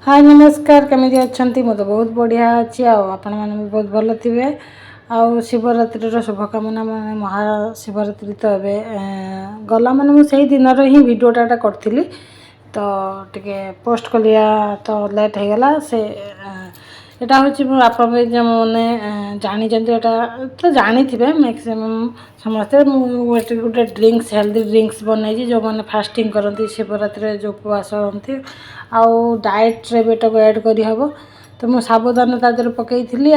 हाय नमस्कार केमी अच्छा मुझे तो बहुत बढ़िया अच्छी आपण मैंने भी बहुत भल थे आउ शिवरात्रि शुभकामना मैंने महाशिवरात्रि तो ए गला मैंने मुझे दिन ही भिडटा करी तो टे पोस्ट कलिया तो लेट हो गला से यहाँ हूँ आप मैंने जानी तो जानी थे मैक्सिमम समस्ते मुझे गोटे ड्रिंक्स हेल्दी ड्रिंक्स बनई जो मैंने फास्टिंग करती शिवरात्रि जो उपवास करती आउ डाएट रे बेटा को ऐड करी हबो तो मु साबुदाना ता देर पकई थी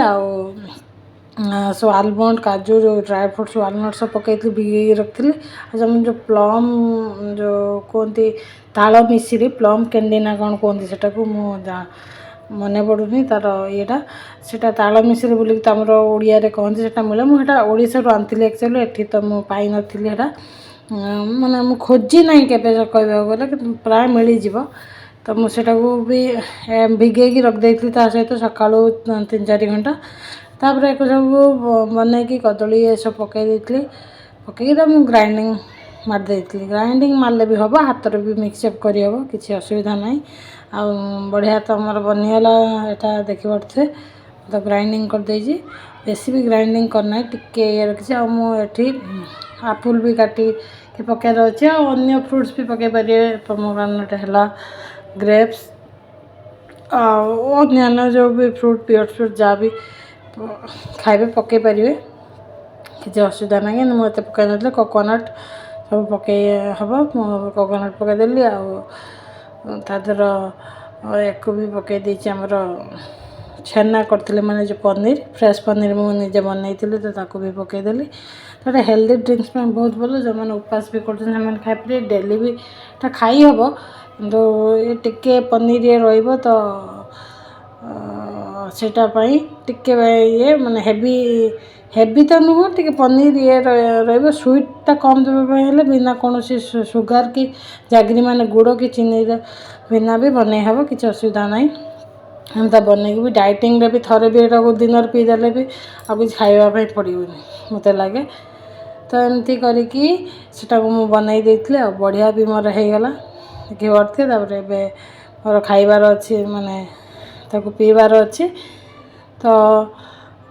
सो आलमंड काजू जो ड्राई फ्रूट्स वालनट सब पकई भिगे रखी जो प्लम जो कहते ताल मिश्री प्लम कैंडी ना कौन कहते सेटा को मन पड़ूनी तार येटा सेटा ताल मिश्री बोलिक तो आमर ओडिया रे कहते सेटा मिले मुझे ओडिशा आनी एक्चुअली एठी तो मुझे पाई नथी माने मु खोजी ना केबे कहबा गले प्राय मिल जीव तो मुझे भी भिगे रखी सहित सका 3-4 घंटा तापर एक सब बनई कदली ये सब पकई पकईक तो मुझे ग्राइंडिंग मारदे ग्राइंडिंग मारले भी हम हाथ में भी मिक्सअप करहब किसी असुविधा ना आ बढ़िया तो आमर बनीगला यहाँ देखी पारे तो ग्राइंडिंग करदे बेसी भी ग्राइंडिंग करना टिके ये रखी मुझे आपुल भी काटी पकईर अच्छे अन्य फ्रुट्स भी पकई पारे पोमोग्रानेट है ग्रेप्स अन्य जो भी फ्रूट पियर फ्रूट जहाँ भी खाइबे पकई पारे किसी असुविधा ना कि मुझे पकई नी कोकोनट सब पकई हम कोकोनट पकईदेली आदर एक भी पकई देती आमर छेना करते मैंने जो पनीर फ्रेश पनीर मुझे बनई तो ताको भी पकईदेली तो हेल्दी ड्रिंक्स में बहुत भल जो मैंने उपवास भी कर खाई डेली भी खाई हम तो ये टिके पनीर ये रही तो सेटापाई टिके ये माने हेवी तो नुह टिके पनीर ये रही स्वीटा कम देवाई बिना कौन सुगार कि जागरी माने गुड़ कि चीनी बिना भी बनई हम किसी असुविधा ना हम तो बनई भी डाइटिंग रे भी थरे भी यहाँ दिन पीदेले भी आ कि खावाई पड़ोनी मत लगे तो एमती करके मुझे बनई देती बढ़िया भी मोर होगला देखिए करते मोर खाइबार अच्छी माने ताको पीबार अच्छी तो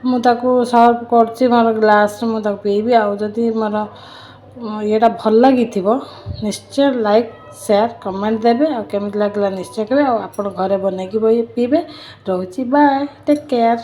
मुझे सर्व कर मोर ग्लास मुझे पीबी आदि मोर ये भल लगी निश्चय लाइक शेयर कमेंट देवे आमती लगला निश्चय कहे आप घरे बनई पीबे रोची बाय टेक केयर।